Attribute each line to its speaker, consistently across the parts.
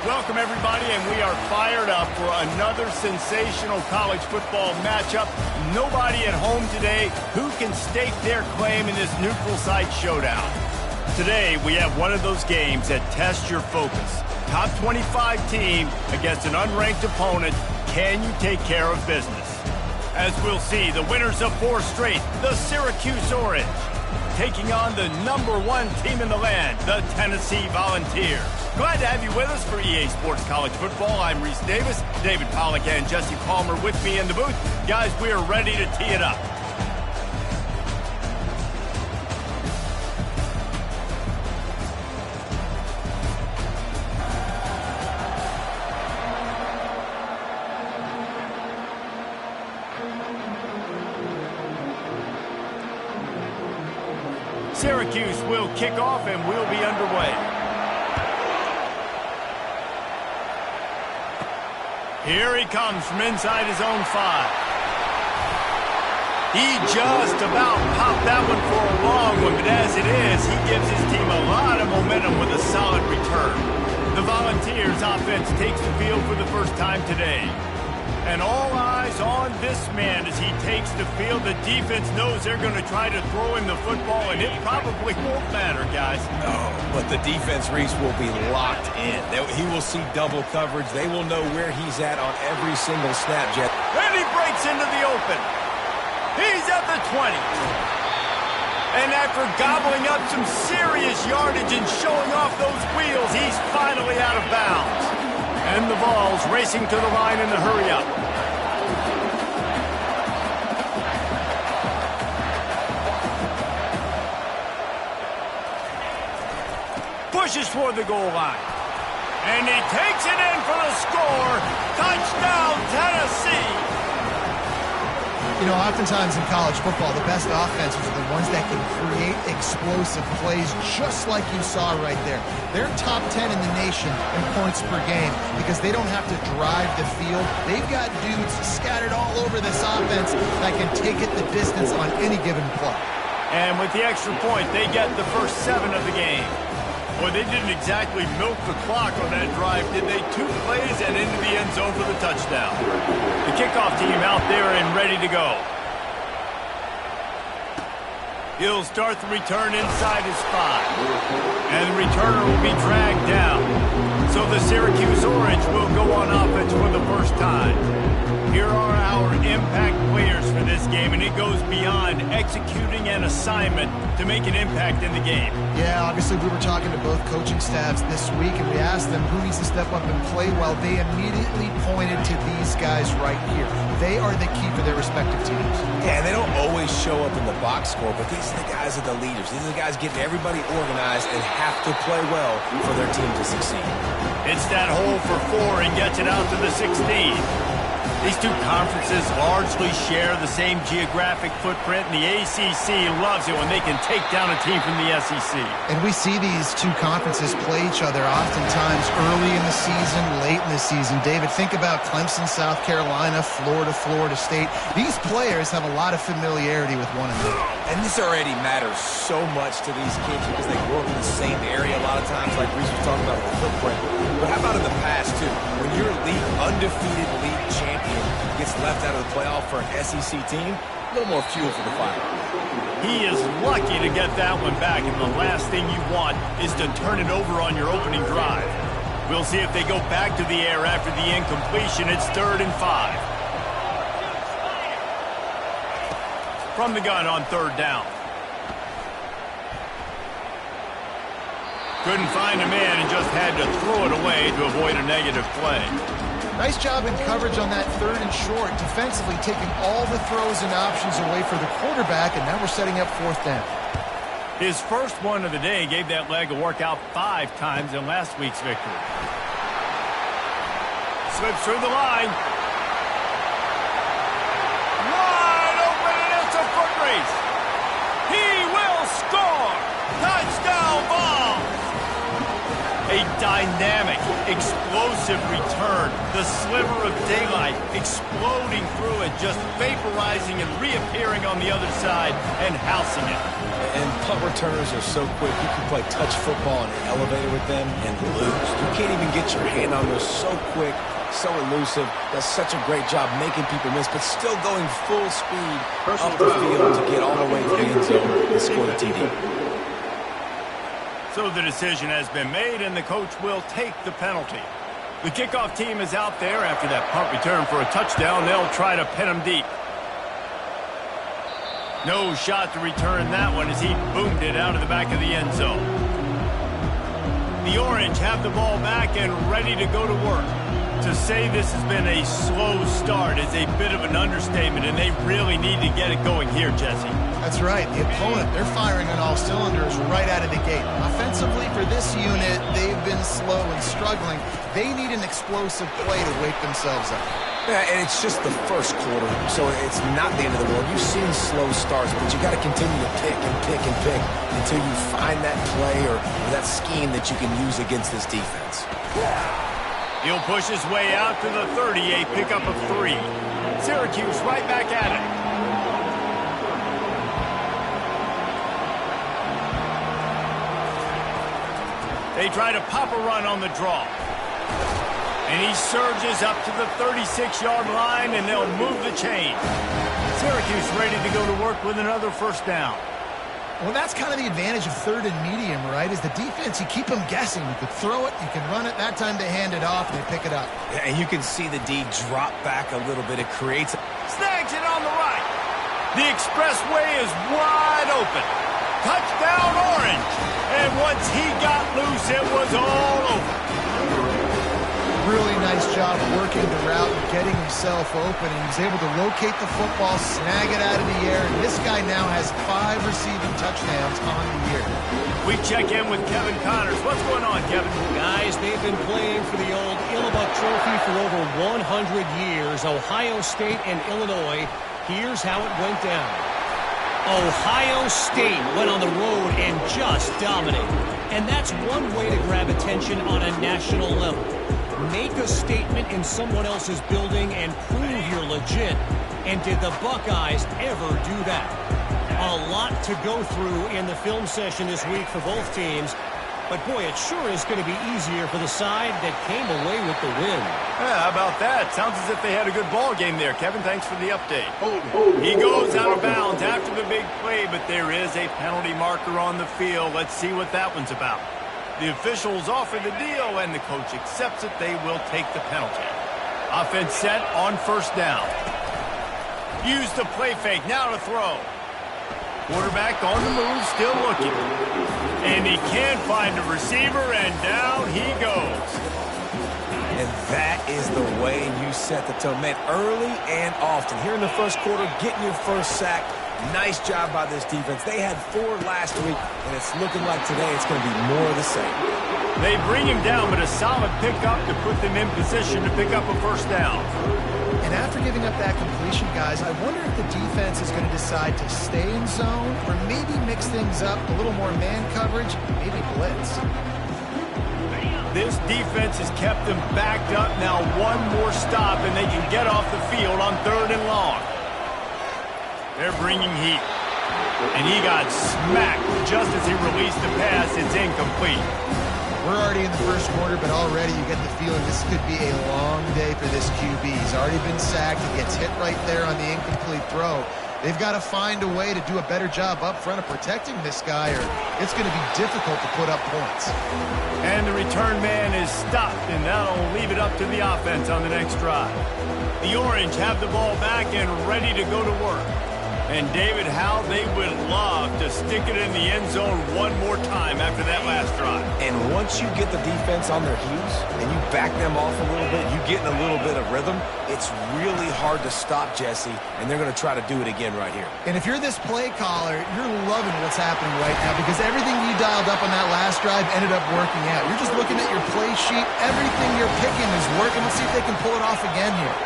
Speaker 1: Welcome, everybody, and we are fired up for another sensational college football matchup. Nobody at home today who can stake their claim in this neutral site showdown. Today, we have one of those games that tests your focus. Top 25 team against an unranked opponent. Can you take care of business? As we'll see, the winners of 4 straight, the Syracuse Orange, taking on the #1 team in the land, the Tennessee Volunteers. Glad to have you with us for EA Sports College Football. I'm Reese Davis, David Pollack and Jesse Palmer with me in the booth. Guys, we are ready to tee it up. Syracuse will kick off and we'll be underway. Here he comes from inside his own 5. He just about popped that one for a long one, but as it is, he gives his team a lot of momentum with a solid return. The Volunteers offense takes the field for the first time today. And all eyes on this man as he takes the field. The defense knows they're going to try to throw him the football, and it probably won't matter, guys.
Speaker 2: Oh, but the defense, Reese, will be locked in. He will see double coverage. They will know where he's at on every single snap, Jet.
Speaker 1: And he breaks into the open. He's at the 20. And after gobbling up some serious yardage and showing off those wheels, he's finally out of bounds. And the ball's racing to the line in the hurry-up. Pushes toward the goal line. And he takes it in for the score. Touchdown, Tennessee!
Speaker 3: You know, oftentimes in college football, the best offenses are the ones that can create explosive plays, just like you saw right there. They're top 10 in the nation in points per game because they don't have to drive the field. They've got dudes scattered all over this offense that can take it the distance on any given play.
Speaker 1: And with the extra point, they get the first 7 of the game. Boy, they didn't exactly milk the clock on that drive, did they? 2 plays and into the end zone for the touchdown. The kickoff team out there and ready to go. He'll start the return inside his 5. And the returner will be dragged down. So the Syracuse Orange will go on offense for the first time. Here are our impact players for this game, and it goes beyond executing an assignment to make an impact in the game.
Speaker 3: Yeah, obviously we were talking to both coaching staffs this week, and we asked them who needs to step up and play well. They immediately pointed to these guys right here. They are the key for their respective teams.
Speaker 2: Yeah, and they don't always show up in the box score, but these are the guys that are the leaders. These are the guys getting everybody organized and have to play well for their team to succeed.
Speaker 1: It's that hole for 4 and gets it out to the 16. These two conferences largely share the same geographic footprint, and the ACC loves it when they can take down a team from the SEC.
Speaker 3: And we see these two conferences play each other oftentimes early in the season, late in the season. David, think about Clemson, South Carolina, Florida, Florida State. These players have a lot of familiarity with one another.
Speaker 2: And this already matters so much to these kids because they grew up in the same area a lot of times, like Reese was talking about with the footprint. But how about in the past, too? When your undefeated league champion gets left out of the playoff for an SEC team, a little more fuel for the fire.
Speaker 1: He is lucky to get that one back, and the last thing you want is to turn it over on your opening drive. We'll see if they go back to the air after the incompletion. It's 3rd and 5. From the gun on 3rd down. Couldn't find a man and just had to throw it away to avoid a negative play.
Speaker 3: Nice job in coverage on that 3rd and short, defensively taking all the throws and options away for the quarterback, and now we're setting up 4th down.
Speaker 1: His first one of the day gave that leg a workout 5 times in last week's victory. Slips through the line. Wide open, and it's a foot race. He will score. Touchdown ball. A dynamic, explosive explosive return. The sliver of daylight exploding through it, just vaporizing and reappearing on the other side and housing it.
Speaker 2: And punt returners are so quick. You can play touch football in an elevator with them and lose. You can't even get your hand on those. So quick, so elusive. Does such a great job making people miss, but still going full speed up the field to get all the way to the end zone and score the TD.
Speaker 1: So the decision has been made, and the coach will take the penalty. The kickoff team is out there after that punt return for a touchdown. They'll try to pin him deep. No shot to return that one as he boomed it out of the back of the end zone. The Orange have the ball back and ready to go to work. To say this has been a slow start is a bit of an understatement, and they really need to get it going here, Jesse.
Speaker 3: That's right. The opponent, they're firing on all cylinders right out of the gate. Offensively, for this unit, they've been slow and struggling. They need an explosive play to wake themselves up.
Speaker 2: Yeah, and it's just the first quarter, so it's not the end of the world. You've seen slow starts, but you got to continue to pick and pick and pick until you find that play or that scheme that you can use against this defense.
Speaker 1: He'll push his way out to the 38, pick up of 3. Syracuse right back at it. They try to pop a run on the draw. And he surges up to the 36-yard line, and they'll move the chain. Syracuse ready to go to work with another first down.
Speaker 3: Well, that's kind of the advantage of third and medium, right? Is the defense, you keep them guessing. You could throw it, you can run it. That time they hand it off, and they pick it up.
Speaker 2: Yeah, and you can see the D drop back a little bit. It creates...
Speaker 1: Snags it on the right. The expressway is wide open. Touchdown, Orange. And once he got loose, it was all over.
Speaker 3: Really nice job working the route and getting himself open. And he was able to locate the football, snag it out of the air, and this guy now has 5 receiving touchdowns on the year.
Speaker 1: We check in with Kevin Connors. What's going on, Kevin?
Speaker 4: Guys, they've been playing for the old Illibuck Trophy for over 100 years. Ohio State and Illinois. Here's how it went down. Ohio State went on the road and just dominated. And that's one way to grab attention on a national level. Make a statement in someone else's building and prove you're legit. And did the Buckeyes ever do that? A lot to go through in the film session this week for both teams. But boy, it sure is going to be easier for the side that came away with the win.
Speaker 1: Yeah, how about that? Sounds as if they had a good ball game there. Kevin, thanks for the update. He goes out of bounds after the big play, but there is a penalty marker on the field. Let's see what that one's about. The officials offer the deal, and the coach accepts it. They will take the penalty. Offense set on first down. Use the play fake. Now to throw. Quarterback on the move, still looking. And he can't find a receiver, and down he goes.
Speaker 2: And that is the way you set the tone. Man, early and often. Here in the first quarter, getting your first sack. Nice job by this defense. They had 4 last week, and it's looking like today it's going to be more of the same.
Speaker 1: They bring him down, but a solid pickup to put them in position to pick up a first down.
Speaker 3: And after giving up that completion, guys, I wonder if the defense is going to decide to stay in zone or maybe mix things up, a little more man coverage, maybe blitz.
Speaker 1: This defense has kept them backed up. Now one more stop, and they can get off the field on 3rd and long. They're bringing heat. And he got smacked just as he released the pass. It's incomplete.
Speaker 3: We're already in the first quarter, but already you get the feeling this could be a long day for this QB. He's already been sacked. He gets hit right there on the incomplete throw. They've got to find a way to do a better job up front of protecting this guy, or it's going to be difficult to put up points.
Speaker 1: And the return man is stopped, and that'll leave it up to the offense on the next drive. The Orange have the ball back and ready to go to work. And David, how they would love to stick it in the end zone one more time after that last drive.
Speaker 2: And once you get the defense on their heels and you back them off a little bit, you get in a little bit of rhythm, it's really hard to stop, Jesse, and they're going to try to do it again right here.
Speaker 3: And if you're this play caller, you're loving what's happening right now because everything you dialed up on that last drive ended up working out. You're just looking at your play sheet. Everything you're picking is working. Let's see if they can pull it off again here.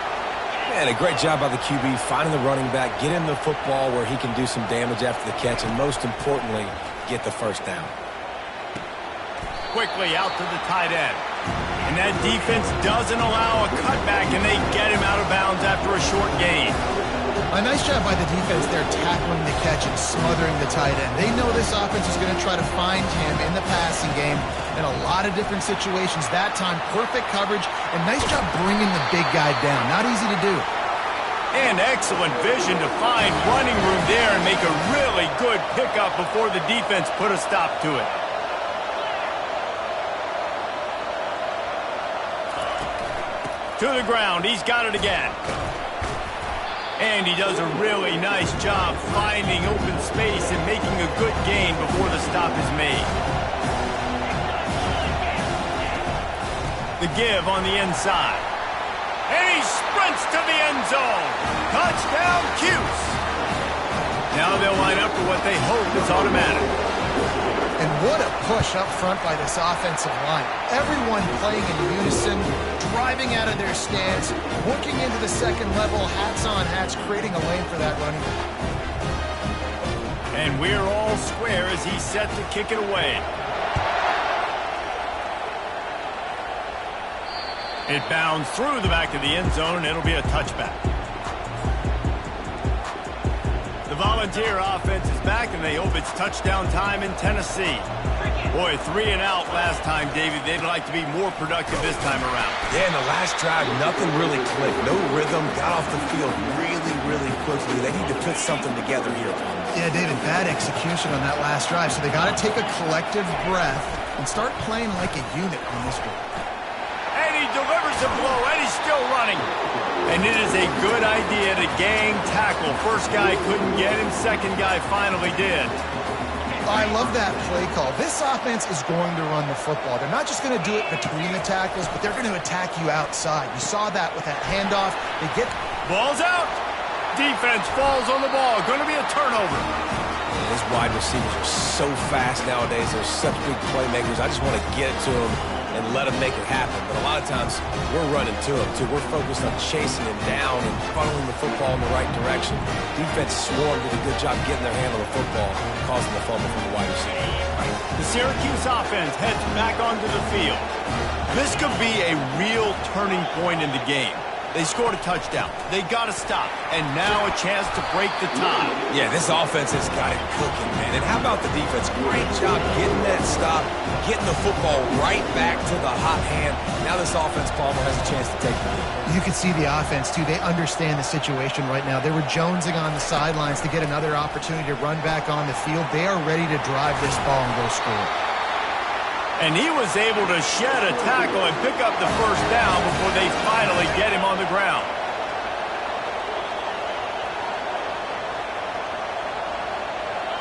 Speaker 2: And a great job by the QB, finding the running back, get him the football where he can do some damage after the catch, and most importantly, get the first down.
Speaker 1: Quickly out to the tight end. And that defense doesn't allow a cutback, and they get him out of bounds after a short gain.
Speaker 3: A nice job by the defense there tackling the catch and smothering the tight end. They know this offense is going to try to find him in the passing game in a lot of different situations. That time, perfect coverage, and nice job bringing the big guy down. Not easy to do.
Speaker 1: And excellent vision to find running room there and make a really good pickup before the defense put a stop to it. To the ground, he's got it again. And he does a really nice job finding open space and making a good gain before the stop is made. The give on the inside. And he sprints to the end zone. Touchdown, Cuse. Now they'll line up for what they hope is automatic.
Speaker 3: And what a push up front by this offensive line. Everyone playing in unison, driving out of their stance, working into the second level, hats on hats, creating a lane for that running back.
Speaker 1: And we're all square as he's set to kick it away. It bounds through the back of the end zone, and it'll be a touchback. The Volunteer offense is back, and they hope it's touchdown time in Tennessee. Boy, 3 and out last time, David. They'd like to be more productive this time around.
Speaker 2: Yeah, in the last drive, nothing really clicked. No rhythm, got off the field really quickly. They need to put something together here.
Speaker 3: Yeah, David, bad execution on that last drive, so they got to take a collective breath and start playing like a unit on this one.
Speaker 1: And he delivers a blow, and he's still running. And it is a good idea to gang tackle. First guy couldn't get him, second guy finally did.
Speaker 3: I love that play call. This offense is going to run the football. They're not just going to do it between the tackles, but they're going to attack you outside. You saw that with that handoff. They get...
Speaker 1: Ball's out. Defense falls on the ball. Going to be a turnover.
Speaker 2: These wide receivers are so fast nowadays. They're such big playmakers. I just want to get it to them and let them make it happen. But a lot of times, we're running to them, too. We're focused on chasing him down and funneling the football in the right direction. Defense swarm did a good job getting their hand on the football, causing the fumble from the wide receiver.
Speaker 1: The Syracuse offense heads back onto the field. This could be a real turning point in the game. They scored a touchdown. They got to stop. And now a chance to break the tie.
Speaker 2: Yeah, this offense has got it cooking, man. And how about the defense? Great job getting that stop, getting the football right back to the hot hand. Now this offense, Palmer, has a chance to take the lead.
Speaker 3: You can see the offense, too. They understand the situation right now. They were jonesing on the sidelines to get another opportunity to run back on the field. They are ready to drive this ball and go score.
Speaker 1: And he was able to shed a tackle and pick up the first down before they finally get him on the ground.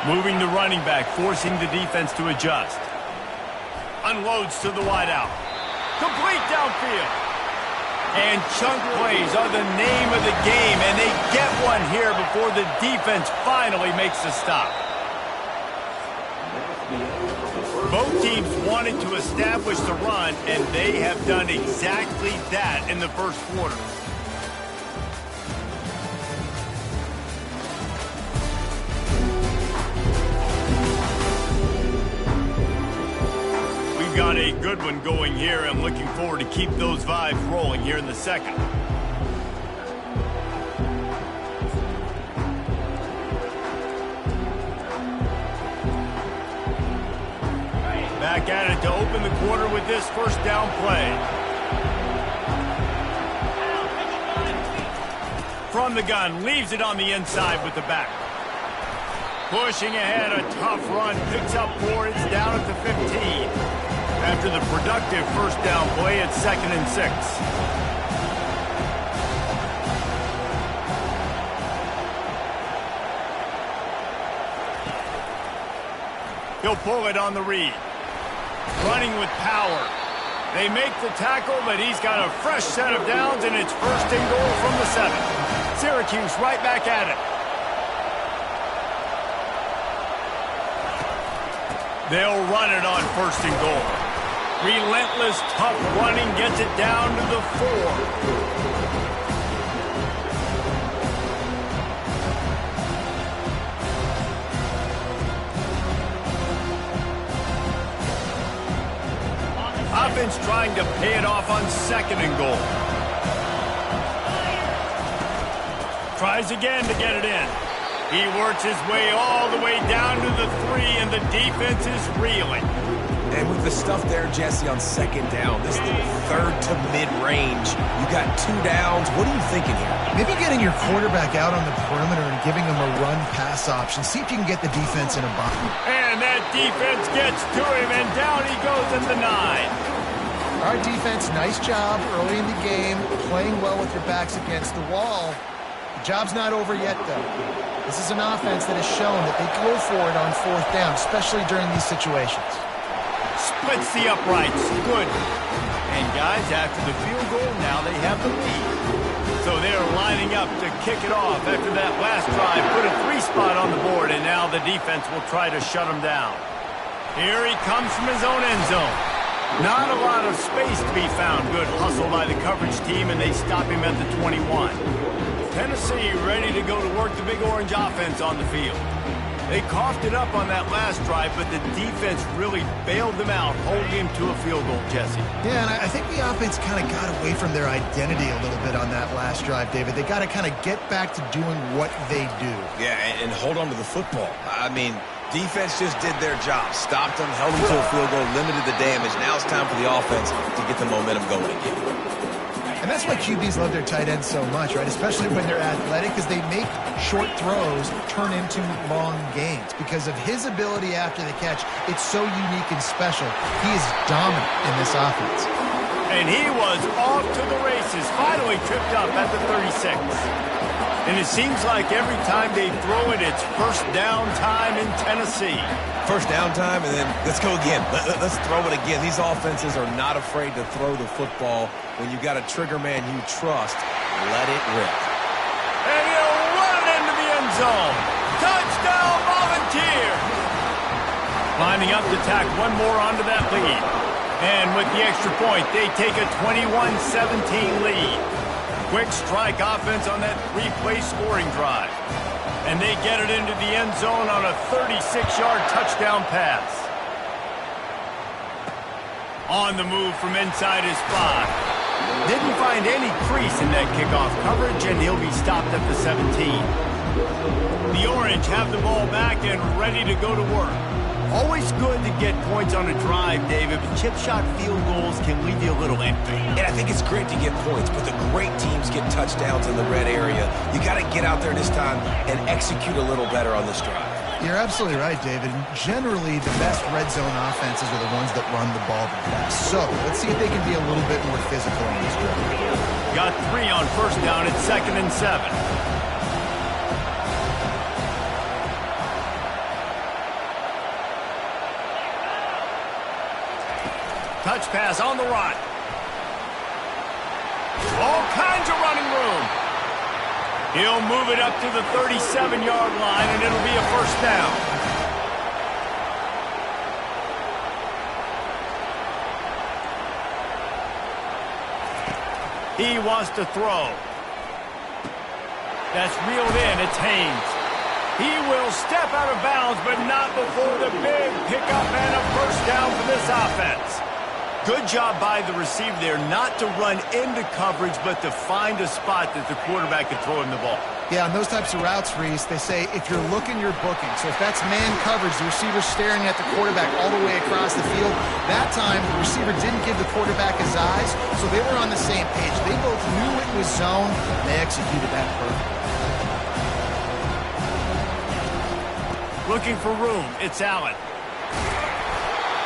Speaker 1: Moving the running back, forcing the defense to adjust. Unloads to the wideout. Complete downfield. And chunk plays are the name of the game, and they get one here before the defense finally makes the stop. Both teams wanted to establish the run, and they have done exactly that in the first quarter. We've got a good one going here. I'm looking forward to keep those vibes rolling here in the second. Back at it to open the quarter with this first down play. From the gun, leaves it on the inside with the back. Pushing ahead, a tough run, picks up 4, it's down at the 15. After the productive first down play, it's 2nd and 6. He'll pull it on the read. Running with power. They make the tackle, but he's got a fresh set of downs, and it's 1st and goal from the 7. Syracuse right back at it. They'll run it on 1st and goal. Relentless, tough running gets it down to the 4. Offense downs, trying to pay it off on 2nd and goal. Tries again to get it in. He works his way all the way down to the 3, and the defense is reeling.
Speaker 2: And with the stuff there, Jesse, on 2nd down, this little 3rd to mid-range, you got 2 downs. What are you thinking here?
Speaker 3: Maybe getting your quarterback out on the perimeter and giving him a run-pass option. See if you can get the defense in a bind.
Speaker 1: And that defense gets to him, and down he goes in the 9.
Speaker 3: All right, defense, nice job early in the game, playing well with your backs against the wall. The job's not over yet, though. This is an offense that has shown that they go for it on 4th down, especially during these situations.
Speaker 1: Splits the uprights. Good. And guys, after the field goal, now they have the lead. So they're lining up to kick it off after that last drive. Put a 3 spot on the board, and now the defense will try to shut him down. Here he comes from his own end zone. Not a lot of space to be found. Good hustle by the coverage team, and they stop him at the 21. Tennessee ready to go to work the Big Orange offense on the field. They coughed it up on that last drive, but the defense really bailed them out, holding him to a field goal, Jesse.
Speaker 3: Yeah, and I think the offense kind of got away from their identity a little bit on that last drive, David. They got to kind of get back to doing what they do.
Speaker 2: Yeah, and hold on to the football. I mean, defense just did their job. Stopped them, held them to a field goal, limited the damage. Now it's time for the offense to get the momentum going again.
Speaker 3: And that's why QBs love their tight ends so much, right? Especially when they're athletic, because they make short throws turn into long gains. Because of his ability after the catch, it's so unique and special. He is dominant in this offense.
Speaker 1: And he was off to the races, finally tripped up at the 36. And it seems like every time they throw it, it's 1st down time in Tennessee.
Speaker 2: 1st down time, and then let's go again. Let's throw it again. These offenses are not afraid to throw the football. When you got a trigger man you trust, let it rip.
Speaker 1: And he'll run it into the end zone. Touchdown, Volunteer! Lining up to tack one more onto that lead. And with the extra point, they take a 21-17 lead. Quick strike offense on that 3-play scoring drive. And they get it into the end zone on a 36-yard touchdown pass. On the move from inside his 5. Didn't find any crease in that kickoff coverage, and he'll be stopped at the 17. The Orange have the ball back and ready to go to work. Always good to get points on a drive, David, but chip shot field goals can leave you a little empty.
Speaker 2: And I think it's great to get points, but the great teams get touchdowns in the red area. You got to get out there this time and execute a little better on this drive.
Speaker 3: You're absolutely right, David. Generally, the best red zone offenses are the ones that run the ball the best. So let's see if they can be a little bit more physical in this drive.
Speaker 1: Got 3 on 1st down at 2nd and 7. Touch pass on the run. All kinds of running room. He'll move it up to the 37-yard line, and it'll be a 1st down. He wants to throw. That's reeled in. It's Haynes. He will step out of bounds, but not before the big pickup and a 1st down for this offense. Good job by the receiver there not to run into coverage, but to find a spot that the quarterback could throw him the ball.
Speaker 3: Yeah, on those types of routes, Reese, they say if you're looking, you're booking. So if that's man coverage, the receiver's staring at the quarterback all the way across the field. That time, the receiver didn't give the quarterback his eyes, so they were on the same page. They both knew it was zone. They executed that perfectly.
Speaker 1: Looking for room, it's Allen.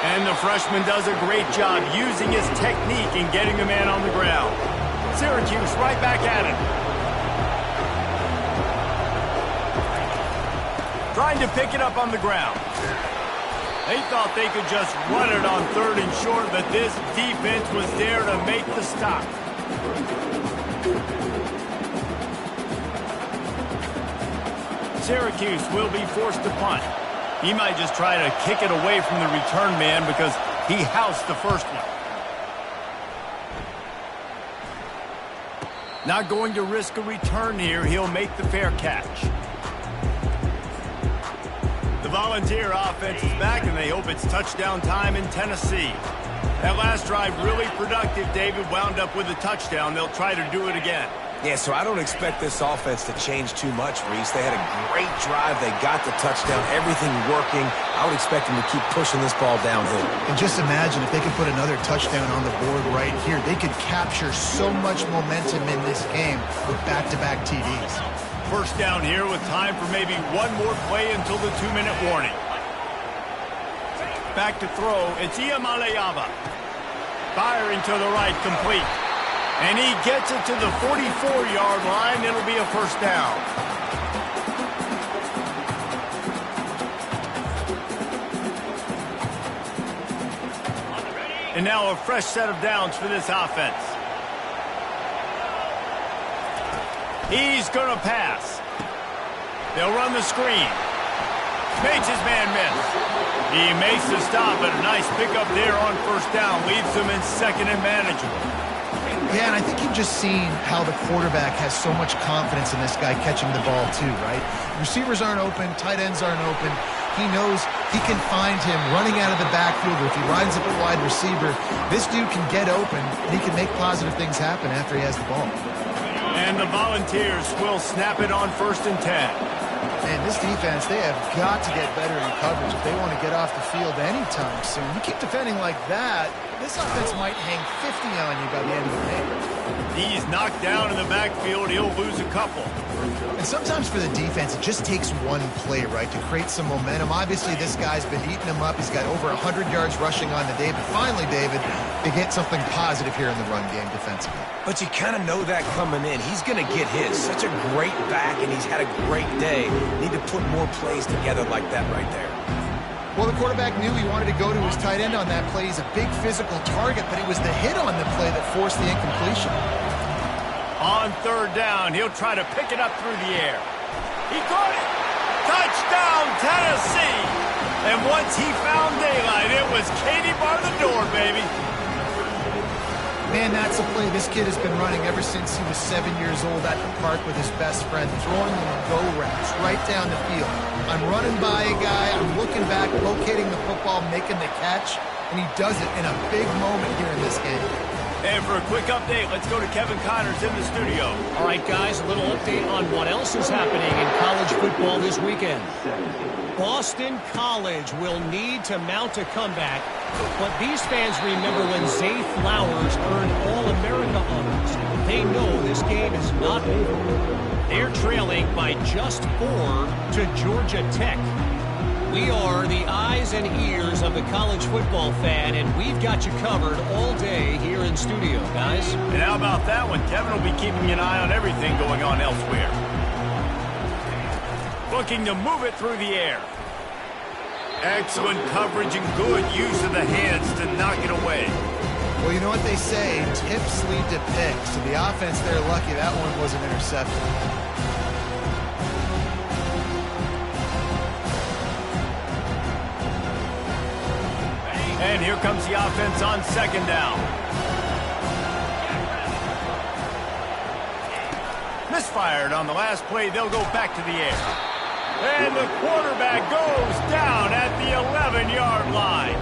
Speaker 1: And the freshman does a great job using his technique and getting the man on the ground. Syracuse right back at it. Trying to pick it up on the ground. They thought they could just run it on 3rd and short, but this defense was there to make the stop. Syracuse will be forced to punt. He might just try to kick it away from the return man because he housed the first one. Not going to risk a return here. He'll make the fair catch. The Volunteer offense is back, and they hope it's touchdown time in Tennessee. That last drive really productive. David wound up with a touchdown. They'll try to do it again.
Speaker 2: Yeah, so I don't expect this offense to change too much, Reese. They had a great drive. They got the touchdown, everything working. I would expect them to keep pushing this ball downhill.
Speaker 3: And just imagine if they could put another touchdown on the board right here. They could capture so much momentum in this game with back-to-back TDs.
Speaker 1: First down here with time for maybe one more play until the 2-minute warning. Back to throw. It's Iamaleava. Firing to the right, complete. And he gets it to the 44-yard line. It'll be a first down. And now a fresh set of downs for this offense. He's going to pass. They'll run the screen. Makes his man miss. He makes the stop, and a nice pickup there on first down. Leaves them in second and manageable.
Speaker 3: Yeah, and I think you've just seen how the quarterback has so much confidence in this guy catching the ball too, right? Receivers aren't open, tight ends aren't open. He knows he can find him running out of the backfield, or if he lines up a wide receiver, this dude can get open, and he can make positive things happen after he has the ball.
Speaker 1: And the Volunteers will snap it on 1st and 10.
Speaker 3: Man, this defense, they have got to get better in coverage if they want to get off the field anytime soon. You keep defending like that, this offense might hang 50 on you by the end of the game.
Speaker 1: He's knocked down in the backfield. He'll lose a couple.
Speaker 3: And sometimes for the defense, it just takes one play, right, to create some momentum. Obviously, this guy's been eating him up. He's got over 100 yards rushing on the day. But finally, David, they get something positive here in the run game defensively.
Speaker 2: But you kind of know that coming in. He's going to get his. Such a great back, and he's had a great day. Need to put more plays together like that right there.
Speaker 3: Well, the quarterback knew he wanted to go to his tight end on that play. He's a big physical target, but it was the hit on the play that forced the incompletion.
Speaker 1: On 3rd down, he'll try to pick it up through the air. He caught it! Touchdown, Tennessee! And once he found daylight, it was Katie bar the door, baby.
Speaker 3: Man, that's a play this kid has been running ever since he was 7 years old at the park with his best friend, throwing them go routes right down the field. I'm running by a guy, I'm looking back, locating the football, making the catch, and he does it in a big moment here in this game.
Speaker 1: And for a quick update, let's go to Kevin Connors in the studio.
Speaker 4: All right, guys, a little update on what else is happening in college football this weekend. Boston College will need to mount a comeback, but these fans remember when Zay Flowers earned All-America honors. They know this game is not over. They're trailing by just 4 to Georgia Tech. We are the eyes and ears of the college football fan, and we've got you covered all day here in studio, guys.
Speaker 1: And how about that one? Kevin will be keeping an eye on everything going on elsewhere. Looking to move it through the air. Excellent coverage and good use of the hands to knock it away.
Speaker 3: Well, you know what they say, tips lead to picks. So the offense, they're lucky that one wasn't intercepted.
Speaker 1: And here comes the offense on 2nd down. Misfired on the last play. They'll go back to the air. And the quarterback goes down at the 11-yard line.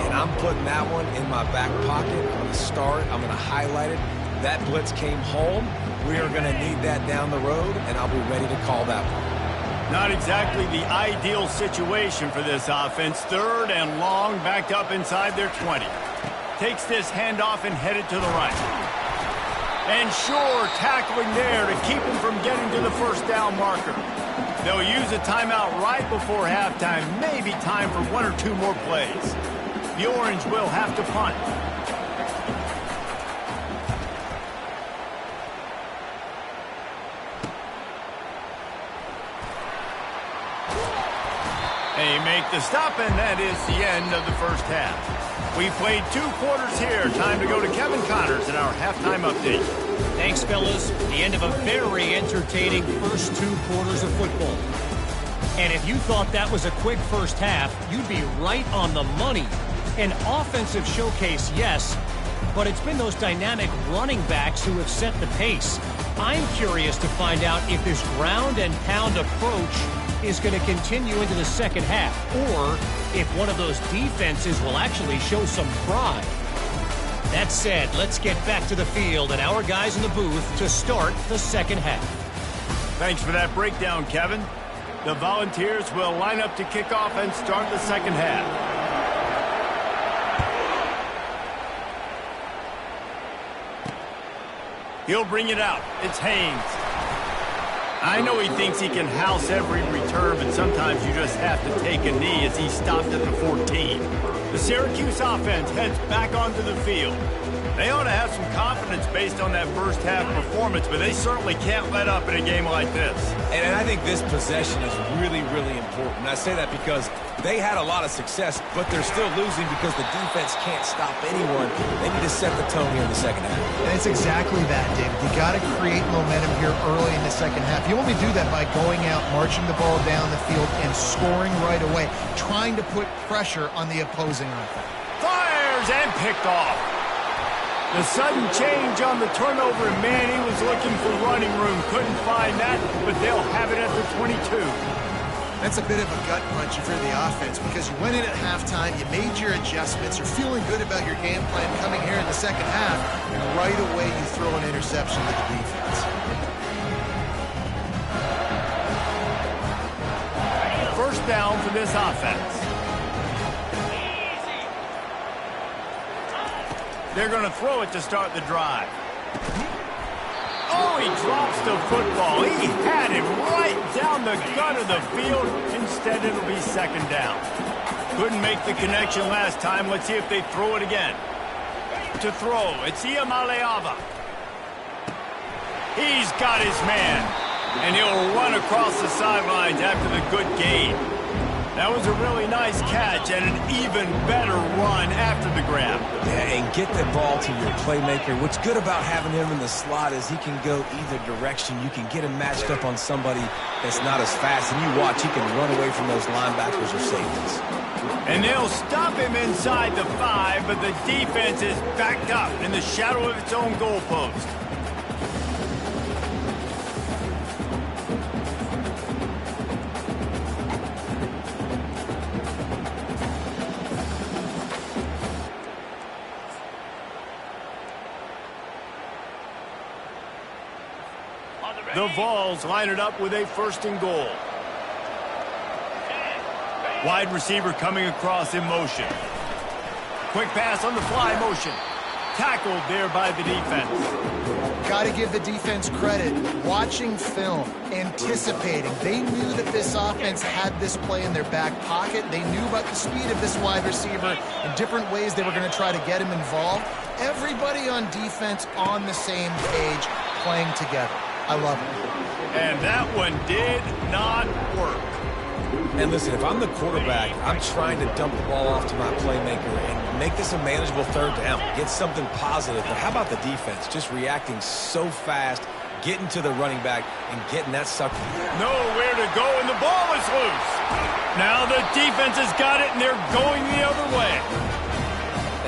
Speaker 2: And I'm putting that one in my back pocket. I'm going to start. I'm going to highlight it. That blitz came home. We are going to need that down the road, and I'll be ready to call that one.
Speaker 1: Not exactly the ideal situation for this offense. 3rd and long, backed up inside their 20. Takes this handoff and headed to the right. And sure, tackling there to keep him from getting to the first down marker. They'll use a timeout right before halftime. Maybe time for 1 or 2 more plays. The Orange will have to punt. They make the stop, and that is the end of the first half. We played 2 quarters here. Time to go to Kevin Connors in our halftime update.
Speaker 4: Thanks, fellas. The end of a very entertaining first 2 quarters of football. And if you thought that was a quick first half, you'd be right on the money. An offensive showcase, yes, but it's been those dynamic running backs who have set the pace. I'm curious to find out if this ground and pound approach is going to continue into the second half, or if one of those defenses will actually show some pride. That said, let's get back to the field and our guys in the booth to start the second half.
Speaker 1: Thanks for that breakdown, Kevin. The Volunteers will line up to kick off and start the second half. He'll bring it out. It's Haynes. I know he thinks he can house every return, but sometimes you just have to take a knee as he stopped at the 14. The Syracuse offense heads back onto the field. They ought to have some confidence based on that first half performance, but they certainly can't let up in a game like this.
Speaker 2: And I think this possession is really, really important. I say that because they had a lot of success, but they're still losing because the defense can't stop anyone. They need to set the tone here in the second half.
Speaker 3: And it's exactly that, David. You got to create momentum here early in the second half. You only do that by going out, marching the ball down the field, and scoring right away, trying to put pressure on the opposing offense.
Speaker 1: Fires and picked off. The sudden change on the turnover, and man, he was looking for running room. Couldn't find that, but they'll have it at the 22.
Speaker 3: That's a bit of a gut punch for the offense because you went in at halftime, you made your adjustments, you're feeling good about your game plan coming here in the second half, and right away you throw an interception to the defense.
Speaker 1: First down for this offense. They're going to throw it to start the drive. Oh, he drops the football. He had it right down the gut of the field. Instead, it'll be second down. Couldn't make the connection last time. Let's see if they throw it again. To throw, it's Iamaleava. He's got his man. And he'll run across the sidelines after the good gain. That was a really nice catch and an even better run after the grab.
Speaker 2: Yeah, and get the ball to your playmaker. What's good about having him in the slot is he can go either direction. You can get him matched up on somebody that's not as fast, and you watch, he can run away from those linebackers or safeties.
Speaker 1: And they'll stop him inside the 5, but the defense is backed up in the shadow of its own goalpost. The Vols line it up with a first and goal. Wide receiver coming across in motion. Quick pass on the fly motion. Tackled there by the defense.
Speaker 3: Got to give the defense credit. Watching film, anticipating. They knew that this offense had this play in their back pocket. They knew about the speed of this wide receiver and different ways they were going to try to get him involved. Everybody on defense on the same page, playing together. I love it.
Speaker 1: And that one did not work.
Speaker 2: And listen, if I'm the quarterback, I'm trying to dump the ball off to my playmaker and make this a manageable third down. Get something positive. But how about the defense? Just reacting so fast, getting to the running back, and getting that sucker.
Speaker 1: Nowhere to go, and the ball is loose. Now the defense has got it, and they're going the other way.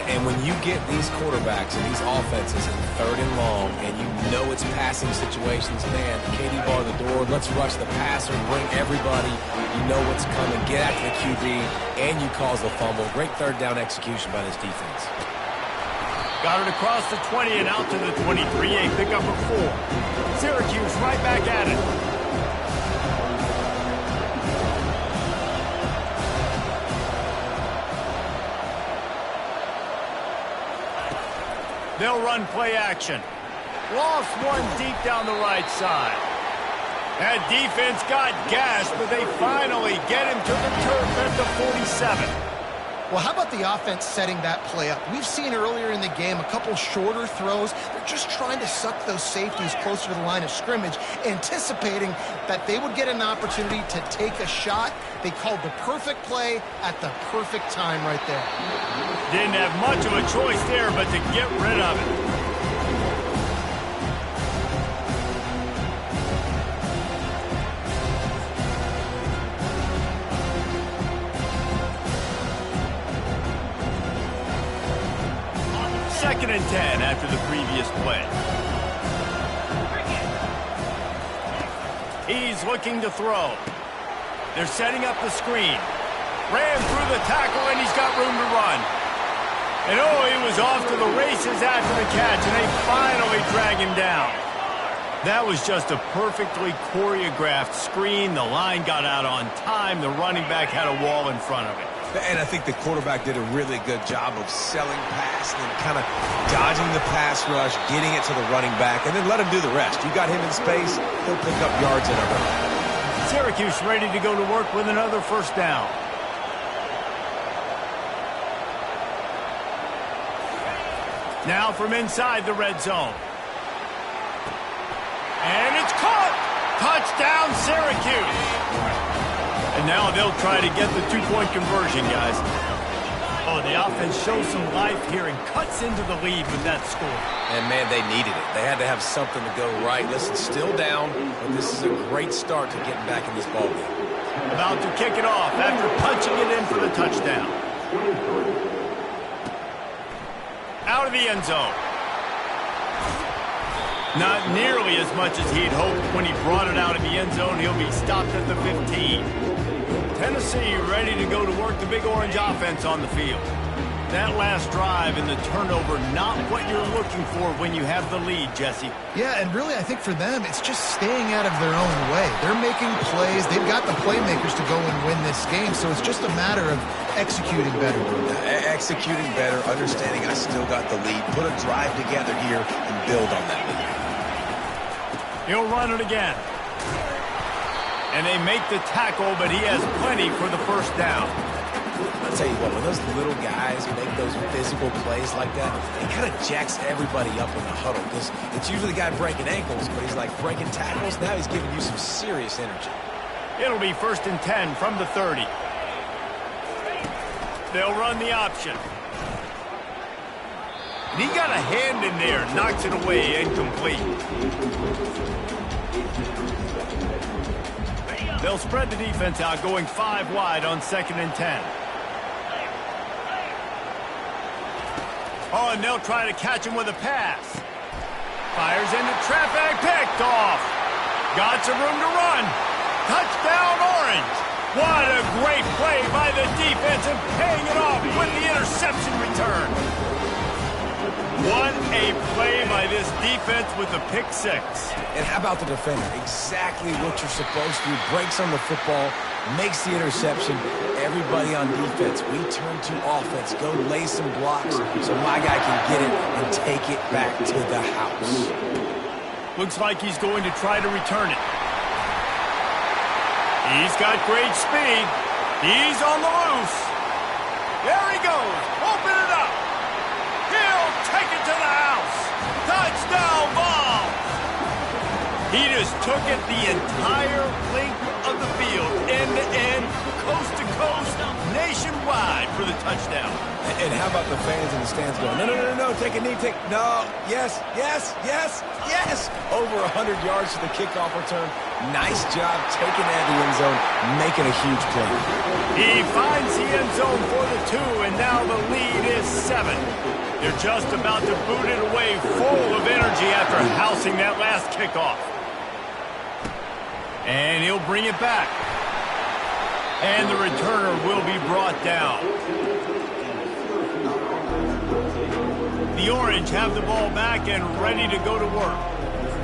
Speaker 2: And when you get these quarterbacks and these offenses in third and long, and you know it's passing situations, man, Katie bar the door, let's rush the passer, bring everybody. You know what's coming, get after the QB, and you cause the fumble. Great third down execution by this defense.
Speaker 1: Got it across the 20 and out to the 23, a pickup of 4. Syracuse right back at it. They'll run play action. Lost one deep down the right side. That defense got gashed, but they finally get him to the turf at the 47.
Speaker 3: Well, how about the offense setting that play up? We've seen earlier in the game a couple shorter throws. They're just trying to suck those safeties closer to the line of scrimmage, anticipating that they would get an opportunity to take a shot. They called the perfect play at the perfect time right there.
Speaker 1: Didn't have much of a choice there, but to get rid of it. Second and 10 after the previous play. He's looking to throw. They're setting up the screen. Ran through the tackle, and he's got room to run. And oh, he was off to the races after the catch, and they finally drag him down. That was just a perfectly choreographed screen. The line got out on time. The running back had a wall in front of it.
Speaker 2: And I think the quarterback did a really good job of selling pass and then kind of dodging the pass rush, getting it to the running back, and then let him do the rest. You got him in space, he'll pick up yards in a run.
Speaker 1: Syracuse ready to go to work with another first down. Now from inside the red zone. And it's caught! Touchdown, Syracuse! And now they'll try to get the two-point conversion, guys. Oh, the offense shows some life here and cuts into the lead with that score.
Speaker 2: And, man, they needed it. They had to have something to go right. Listen, still down, but this is a great start to getting back in this ballgame.
Speaker 1: About to kick it off after punching it in for the touchdown. Out of the end zone. Not nearly as much as he'd hoped when he brought it out of the end zone. He'll be stopped at the 15. Tennessee ready to go to work the Big Orange offense on the field. That last drive and the turnover, not what you're looking for when you have the lead, Jesse.
Speaker 3: Yeah, and really I think for them, it's just staying out of their own way. They're making plays. They've got the playmakers to go and win this game, so it's just a matter of executing better.
Speaker 2: Executing better, understanding I still got the lead. Put a drive together here and build on that lead.
Speaker 1: He'll run it again. And they make the tackle, but he has plenty for the first down.
Speaker 2: I'll tell you what, when those little guys make those physical plays like that, it kind of jacks everybody up in the huddle because it's usually the guy breaking ankles, but he's like breaking tackles. Now he's giving you some serious energy.
Speaker 1: It'll be 1st and 10 from the 30. They'll run the option. And he got a hand in there, knocks it away, incomplete. They'll spread the defense out, going 5 wide on 2nd and 10. Oh, and they'll try to catch him with a pass. Fires into traffic, picked off. Got some room to run. Touchdown, Orange. What a great play by the defense and paying it off with the interception return. What a play by this defense with the pick six.
Speaker 2: And how about the defender? Exactly what you're supposed to do. Breaks on the football, makes the interception. Everybody on defense, we turn to offense. Go lay some blocks so my guy can get it and take it back to the house.
Speaker 1: Looks like he's going to try to return it. He's got great speed. He's on the loose. There he goes. Open it up. He'll take it to the house. Touchdown ball. He just took it the entire length of the field, end to end, coast to coast, nationwide for the touchdown.
Speaker 2: And how about the fans in the stands going, no, take a knee, no, yes. Over 100 yards to the kickoff return. Nice job taking that to the end zone, making a huge play.
Speaker 1: He finds the end zone for the 2, and now the lead is 7. They're just about to boot it away, full of energy after housing that last kickoff. And he'll bring it back. And the returner will be brought down. The Orange have the ball back and ready to go to work.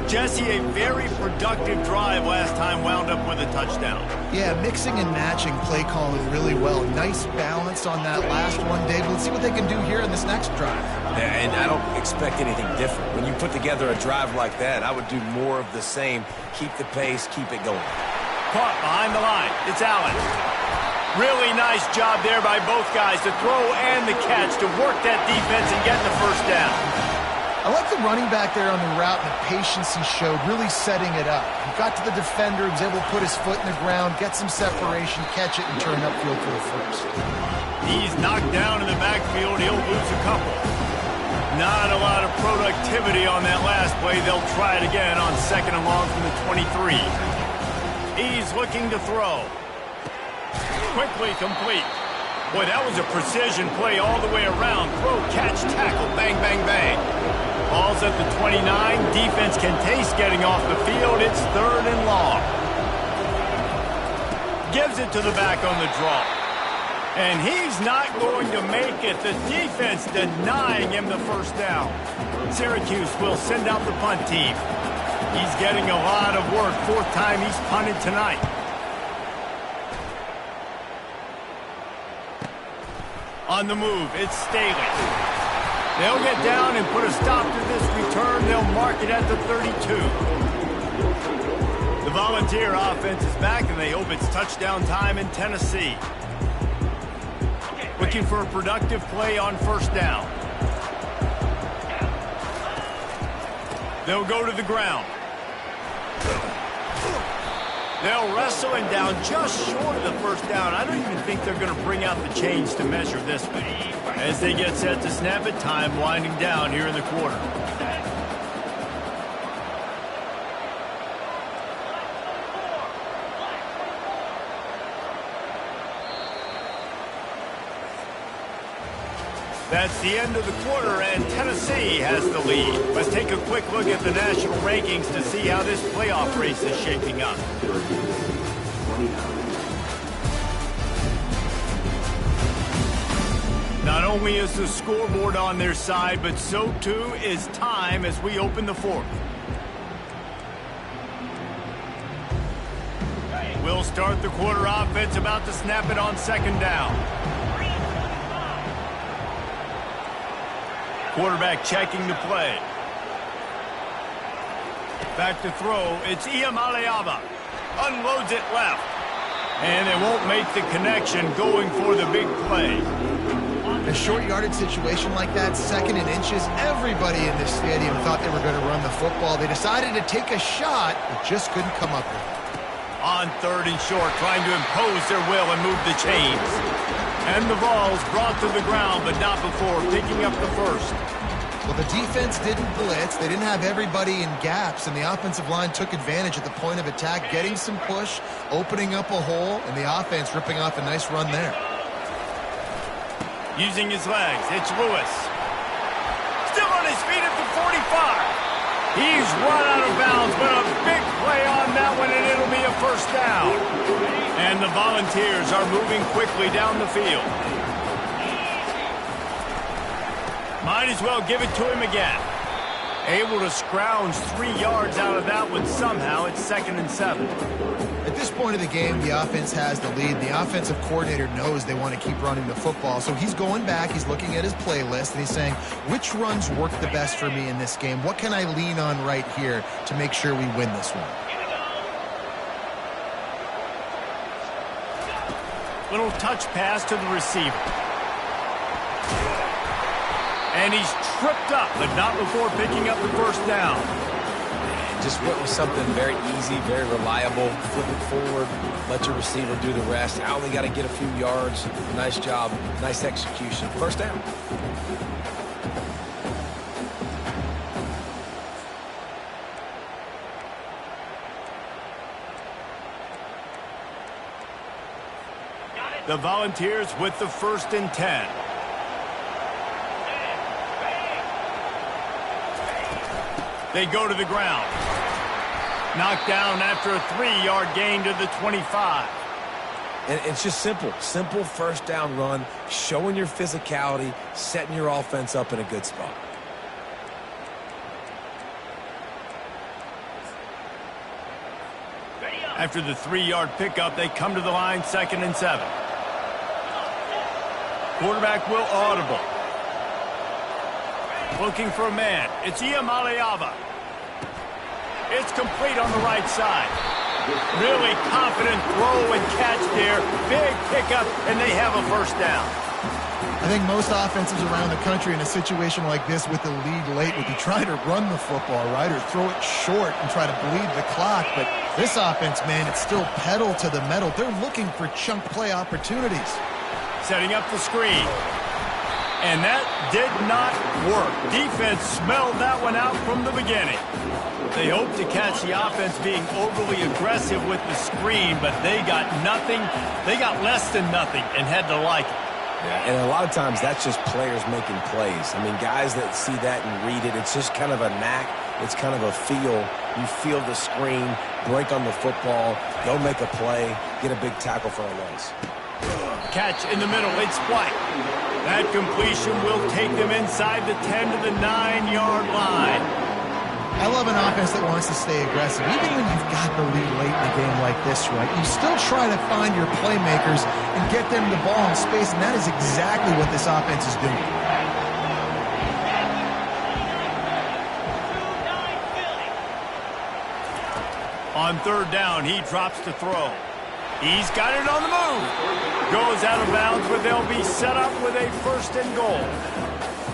Speaker 1: Jesse, a very productive drive last time wound up with a touchdown.
Speaker 3: Yeah, mixing and matching play calling really well. Nice balance on that last one, Dave. Let's see what they can do here in this next drive.
Speaker 2: Yeah, and I don't expect anything different. When you put together a drive like that, I would do more of the same. Keep the pace, keep it going.
Speaker 1: Caught behind the line. It's Allen. Really nice job there by both guys to throw and the catch to work that defense and get the first down.
Speaker 3: I like the running back there on the route and the patience he showed, really setting it up. He got to the defender, was able to put his foot in the ground, get some separation, catch it, and turn upfield for the first.
Speaker 1: He's knocked down in the backfield. He'll lose a couple. Not a lot of productivity on that last play. They'll try it again on 2nd and long from the 23. He's looking to throw. Quickly complete. Boy, that was a precision play all the way around. Throw, catch, tackle, bang, bang, bang. Ball's at the 29. Defense can taste getting off the field. It's 3rd and long. gives it to the back on the draw. And he's not going to make it. The defense denying him the first down. Syracuse will send out the punt team. He's getting a lot of work. Fourth time he's punted tonight. On the move, it's Staley. They'll get down and put a stop to this return. They'll mark it at the 32. The Volunteer offense is back, and they hope it's touchdown time in Tennessee. Looking for a productive play on first down. They'll go to the ground. They'll wrestle him down just short of the first down. I don't even think they're going to bring out the chains to measure this one. As they get set to snap it, time winding down here in the quarter. That's the end of the quarter, and Tennessee has the lead. Let's take a quick look at the national rankings to see how this playoff race is shaping up. Not only is the scoreboard on their side, but so too is time as we open the fourth. We'll start the quarter offense, about to snap it on second down. Quarterback checking the play. Back to throw. It's Iamaleava. Unloads it left. And they won't make the connection going for the big play.
Speaker 3: In a short yardage situation like that, second and inches, everybody in this stadium thought they were going to run the football. They decided to take a shot, but just couldn't come up with it.
Speaker 1: On third and short, trying to impose their will and move the chains. And the ball's brought to the ground, but not before picking up the first.
Speaker 3: Well, the defense didn't blitz. They didn't have everybody in gaps, and the offensive line took advantage at the point of attack, getting some push, opening up a hole, and the offense ripping off a nice run there.
Speaker 1: Using his legs, it's Lewis. Still on his feet at the 45. He's run out of bounds, but a big play on that one, and it'll be a first down. And the Volunteers are moving quickly down the field. Might as well give it to him again. Able to scrounge 3 yards out of that one somehow. It's 2nd and 7.
Speaker 3: At this point of the game, the offense has the lead. The offensive coordinator knows they want to keep running the football. So he's going back, he's looking at his playlist, and he's saying, which runs work the best for me in this game? What can I lean on right here to make sure we win this one?
Speaker 1: Little touch pass to the receiver. And he's tripped up, but not before picking up the first down.
Speaker 2: Just went with something very easy, very reliable. Flip it forward, let your receiver do the rest. I only got to get a few yards. Nice job, nice execution. First down.
Speaker 1: The Volunteers with the 1st and 10. They go to the ground. Knocked down after a 3-yard gain to the 25.
Speaker 2: And it's just simple. Simple first down run, showing your physicality, setting your offense up in a good spot.
Speaker 1: After the 3-yard pickup, they come to the line, 2nd and 7. Quarterback will audible. Looking for a man. It's Iamaleava. It's complete on the right side. Really confident throw and catch there. Big pickup, and they have a first down.
Speaker 3: I think most offenses around the country in a situation like this with the lead late would be trying to run the football, right, or throw it short and try to bleed the clock. But this offense, man, it's still pedal to the metal. They're looking for chunk play opportunities.
Speaker 1: Setting up the screen. And that did not work. Defense smelled that one out from the beginning. They hoped to catch the offense being overly aggressive with the screen, but they got nothing. They got less than nothing and had to like it.
Speaker 2: Yeah, and a lot of times that's just players making plays. I mean, guys that see that and read it, it's just kind of a knack. It's kind of a feel. You feel the screen, break on the football, go make a play, get a big tackle for a loss.
Speaker 1: Catch in the middle. It's White. That completion will take them inside the 10 to the 9-yard line.
Speaker 3: I love an offense that wants to stay aggressive. Even when you've got the lead late in a game like this, right, you still try to find your playmakers and get them the ball in space, and that is exactly what this offense is doing.
Speaker 1: On third down, he drops to throw. He's got it on the move. Goes out of bounds, but they'll be set up with a 1st and goal.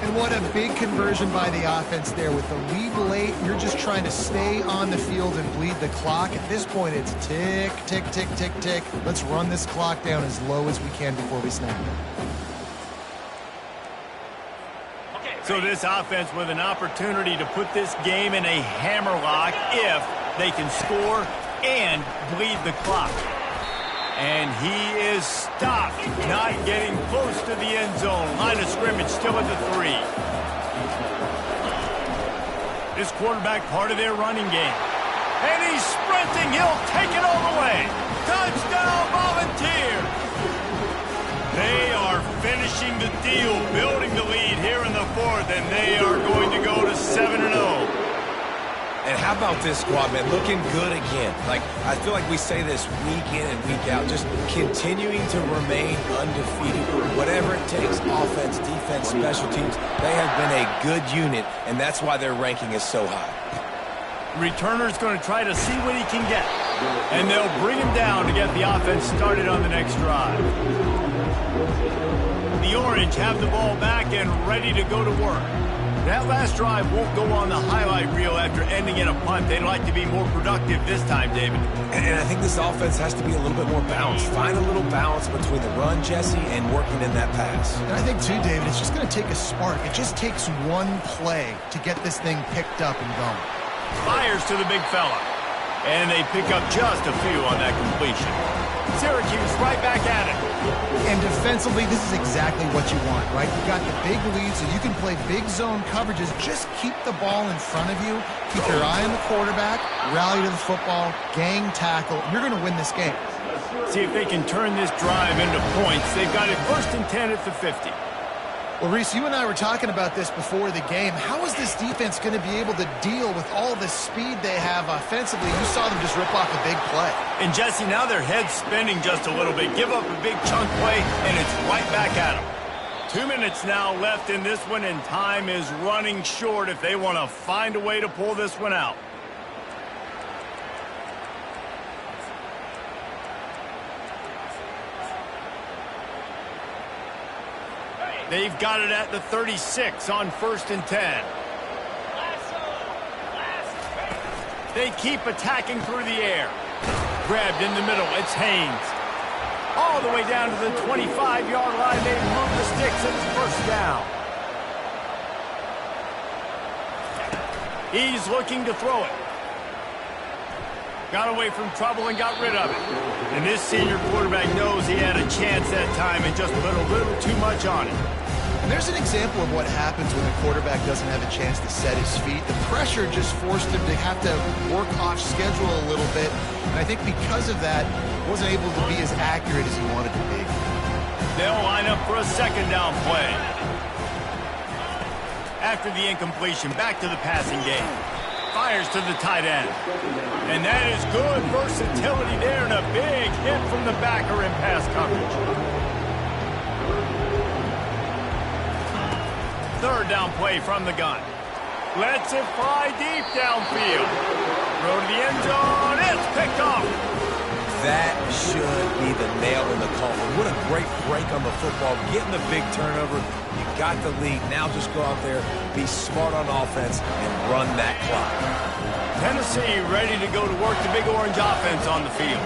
Speaker 3: And what a big conversion by the offense there. With the lead late, you're just trying to stay on the field and bleed the clock. At this point, it's tick, tick, tick, tick, tick. Let's run this clock down as low as we can before we snap it.
Speaker 1: So this offense with an opportunity to put this game in a hammerlock if they can score and bleed the clock. And he is stopped, not getting close to the end zone. Line of scrimmage still at the 3. This quarterback part of their running game. And he's sprinting. He'll take it all the way. Touchdown, Volunteers! They are finishing the deal, building the lead here in the 4th, and they are going to go to 7-0.
Speaker 2: And how about this squad, man? Looking good again. Like, I feel like we say this week in and week out, just continuing to remain undefeated. Whatever it takes, offense, defense, special teams, they have been a good unit, and that's why their ranking is so high.
Speaker 1: Returner's going to try to see what he can get, and they'll bring him down to get the offense started on the next drive. The Orange have the ball back and ready to go to work. That last drive won't go on the highlight reel after ending in a punt. They'd like to be more productive this time, David.
Speaker 2: And I think this offense has to be a little bit more balanced. Find a little balance between the run, Jesse, and working in that pass.
Speaker 3: And I think, too, David, it's just going to take a spark. It just takes one play to get this thing picked up and going.
Speaker 1: Fires to the big fella. And they pick up just a few on that completion. Syracuse right back at it.
Speaker 3: And defensively, this is exactly what you want, right? You got the big lead, so you can play big zone coverages. Just keep the ball in front of you. Keep your eye on the quarterback. Rally to the football. Gang tackle. You're going to win this game.
Speaker 1: See if they can turn this drive into points. They've got it 1st and 10 at the 50.
Speaker 3: Well, Reese, you and I were talking about this before the game. How is this defense going to be able to deal with all the speed they have offensively? You saw them just rip off a big play.
Speaker 1: And, Jesse, now their head's spinning just a little bit. Give up a big chunk play, and it's right back at them. 2 minutes now left in this one, and time is running short if they want to find a way to pull this one out. They've got it at the 36 on 1st and 10. They keep attacking through the air. Grabbed in the middle. It's Haynes. All the way down to the 25-yard line. They move the sticks, and it's 1st down. He's looking to throw it. Got away from trouble and got rid of it. And this senior quarterback knows he had a chance that time and just put a little too much on it.
Speaker 3: And there's an example of what happens when a quarterback doesn't have a chance to set his feet. The pressure just forced him to have to work off schedule a little bit. And I think because of that, wasn't able to be as accurate as he wanted to be.
Speaker 1: They'll line up for a 2nd down play. After the incompletion, back to the passing game. Fires to the tight end. And that is good versatility there and a big hit from the backer in pass coverage. 3rd down play from the gun. Lets it fly deep downfield. Throw to the end zone. It's picked off.
Speaker 2: That should be the nail in the coffin. What a great break on the football. Getting the big turnover. You got the lead. Now just go out there, be smart on offense, and run that clock.
Speaker 1: Tennessee ready to go to work the Big Orange offense on the field.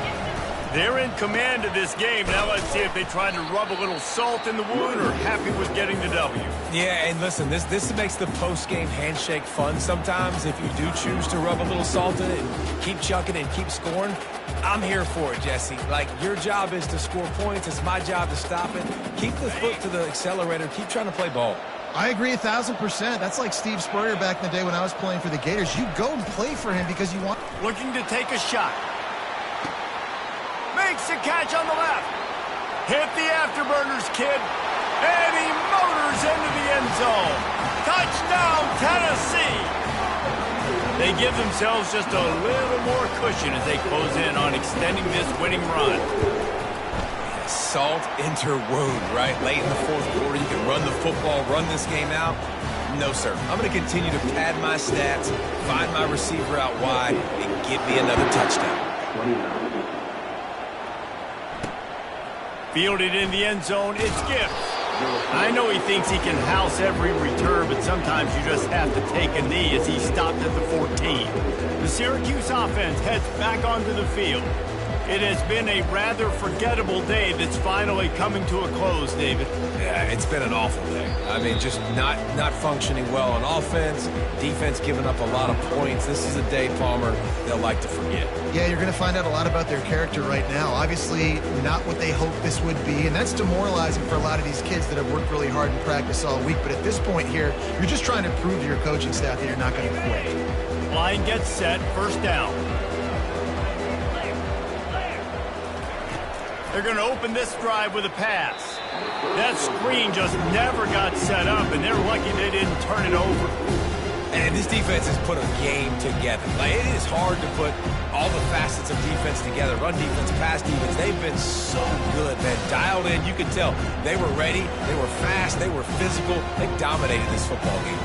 Speaker 1: They're in command of this game. Now let's see if they try to rub a little salt in the wound or happy with getting the W.
Speaker 2: Yeah, and listen, this makes the post-game handshake fun sometimes. If you do choose to rub a little salt in it and keep chucking and keep scoring, I'm here for it, Jesse. Like, your job is to score points. It's my job to stop it. Keep the foot to the accelerator. Keep trying to play ball.
Speaker 3: I agree 1,000%. That's like Steve Spurrier back in the day when I was playing for the Gators. You go and play for him because you want...
Speaker 1: Looking to take a shot. Makes a catch on the left. Hit the afterburners, kid. And he motors into the end zone. Touchdown, Tennessee. They give themselves just a little more cushion as they close in on extending this winning run.
Speaker 2: Salt into wound, right? Late in the fourth quarter, you can run the football, run this game out. No, sir. I'm going to continue to pad my stats, find my receiver out wide, and give me another touchdown.
Speaker 1: Fielded in the end zone, it's Gibbs. I know he thinks he can house every return, but sometimes you just have to take a knee as he stopped at the 14. The Syracuse offense heads back onto the field. It has been a rather forgettable day that's finally coming to a close, David.
Speaker 2: Yeah, it's been an awful day. I mean, just not functioning well on offense, defense giving up a lot of points. This is a day, Palmer, they'll like to forget.
Speaker 3: Yeah, you're going to find out a lot about their character right now. Obviously, not what they hoped this would be, and that's demoralizing for a lot of these kids that have worked really hard in practice all week. But at this point here, you're just trying to prove to your coaching staff that you're not going to quit.
Speaker 1: Line gets set, first down. They're going to open this drive with a pass. That screen just never got set up, and they're lucky they didn't turn it over.
Speaker 2: And this defense has put a game together. Like, it is hard to put all the facets of defense together. Run defense, pass defense. They've been so good, man. Dialed in. You could tell they were ready. They were fast. They were physical. They dominated this football game.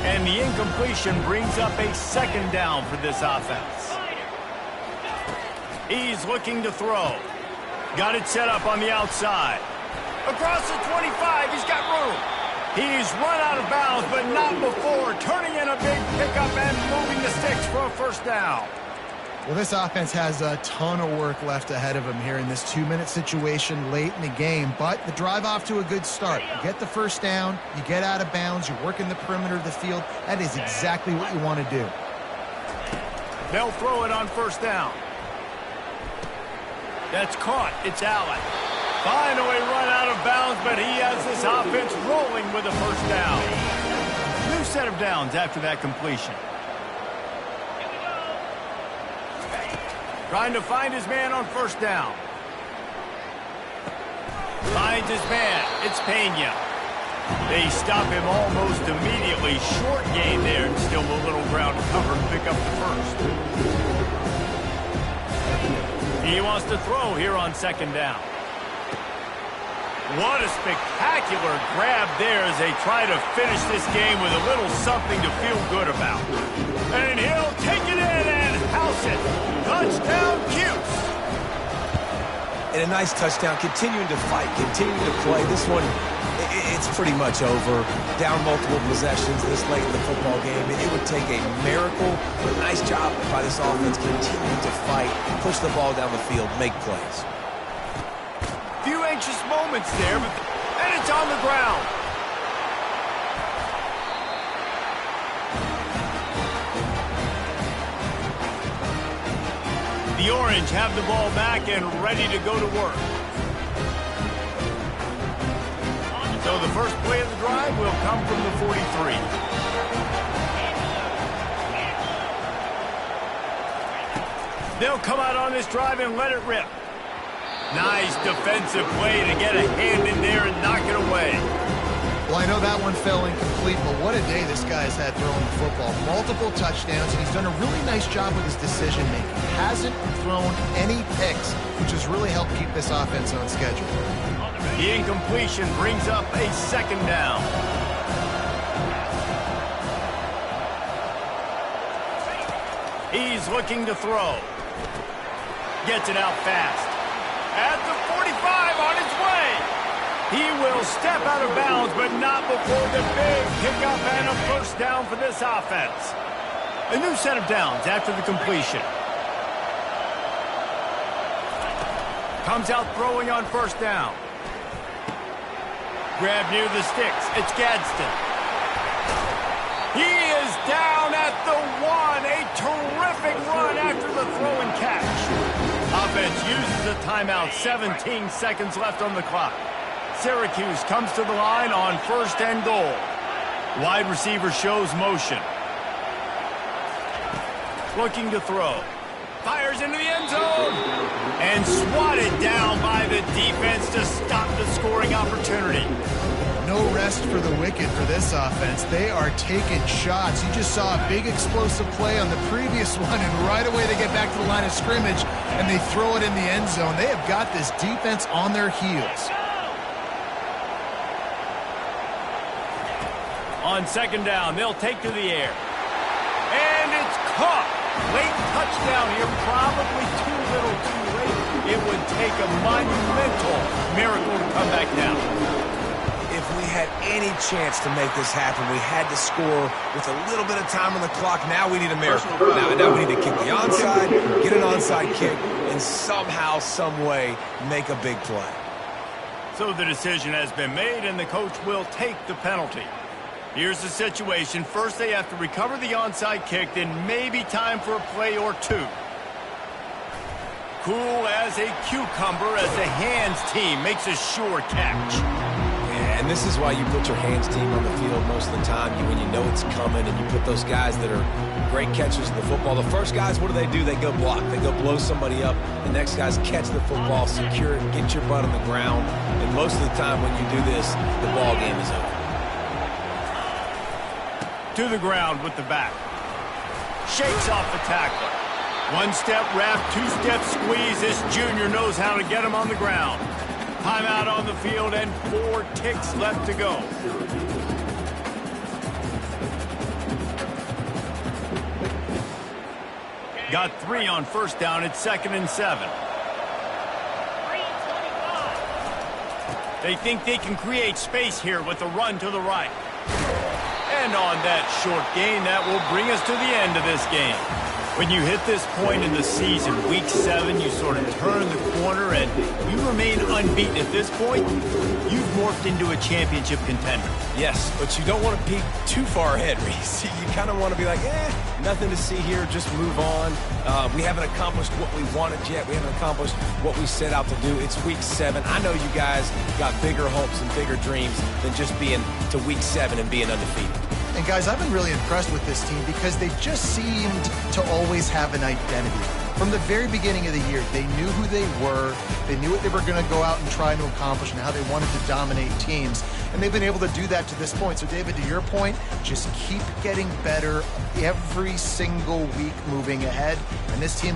Speaker 1: And the incompletion brings up a second down for this offense. He's looking to throw. Got it set up on the outside. Across the 25, he's got room. He's run out of bounds, but not before turning in a big pickup and moving the sticks for a first down.
Speaker 3: Well, this offense has a ton of work left ahead of them here in this 2-minute situation late in the game, but the drive off to a good start. You get the first down, you get out of bounds, you're working the perimeter of the field. That is exactly what you want to do.
Speaker 1: They'll throw it on first down. That's caught. It's Allen. Finally run out of bounds, but he has this offense rolling with a first down. New set of downs after that completion. Trying to find his man on first down. Finds his man. It's Pena. They stop him almost immediately. Short gain there, and still a little ground cover to pick up the first. He wants to throw here on second down. What a spectacular grab there as they try to finish this game with a little something to feel good about. And he'll take it in and house it. Touchdown, Cuse.
Speaker 2: And a nice touchdown, continuing to fight, continuing to play. This one, it's pretty much over. Down multiple possessions this late in the football game. It would take a miracle, but a nice job by this offense continuing to fight, push the ball down the field, make plays.
Speaker 1: Few anxious moments there, and it's on the ground. The Orange have the ball back and ready to go to work. So the first play of the drive will come from the 43. They'll come out on this drive and let it rip. Nice defensive play to get a hand in there and knock it away.
Speaker 3: Well, I know that one fell incomplete, but what a day this guy's had throwing the football. Multiple touchdowns, and he's done a really nice job with his decision-making. Hasn't thrown any picks, which has really helped keep this offense on schedule.
Speaker 1: The incompletion brings up a second down. He's looking to throw. Gets it out fast. At the 45 on its way. He will step out of bounds, but not before the big pickup and a first down for this offense. A new set of downs after the completion. Comes out throwing on first down. Grab near the sticks. It's Gadsden. He is down at the 1. A terrific run after the throw and catch. Offense uses a timeout. 17 seconds left on the clock. Syracuse comes to the line on 1st and goal. Wide receiver shows motion. Looking to throw. Fires into the end zone. And swatted down by the defense to stop the scoring opportunity.
Speaker 3: No rest for the wicked for this offense. They are taking shots. You just saw a big explosive play on the previous one, and right away they get back to the line of scrimmage, and they throw it in the end zone. They have got this defense on their heels.
Speaker 1: On 2nd down, they'll take to the air. And it's caught. Late touchdown here, probably too little too late. It would take a monumental miracle to come back down.
Speaker 2: If we had any chance to make this happen, we had to score with a little bit of time on the clock. Now we need a miracle. Now we need to kick the onside, get an onside kick, and somehow, some way, make a big play.
Speaker 1: So the decision has been made, and the coach will take the penalty. Here's the situation. First, they have to recover the onside kick, then maybe time for a play or two. Cool as a cucumber as the hands team makes a sure catch.
Speaker 2: Yeah, and this is why you put your hands team on the field most of the time. When you know it's coming, and you put those guys that are great catchers of the football. The first guys, what do? They go block. They go blow somebody up. The next guys catch the football, secure it, get your butt on the ground. And most of the time when you do this, the ball game is over.
Speaker 1: To the ground with the back. Shakes off the tackler. 1-step wrap, 2-step squeeze. This junior knows how to get him on the ground. Timeout on the field and 4 ticks left to go. Got 3 on 1st down. It's 2nd and 7. They think they can create space here with a run to the right. And on that short gain, that will bring us to the end of this game. When you hit this point in the season, week 7, you sort of turn the corner and you remain unbeaten at this point. You've morphed into a championship contender.
Speaker 2: Yes, but you don't want to peek too far ahead, Reese. You kind of want to be like, nothing to see here, just move on. We haven't accomplished what we wanted yet. We haven't accomplished what we set out to do. It's week 7. I know you guys got bigger hopes and bigger dreams than just being to week 7 and being undefeated.
Speaker 3: And guys, I've been really impressed with this team because they just seemed to always have an identity. From the very beginning of the year, they knew who they were, they knew what they were going to go out and try to accomplish and how they wanted to dominate teams. And they've been able to do that to this point. So, David, to your point, just keep getting better every single week moving ahead. And this team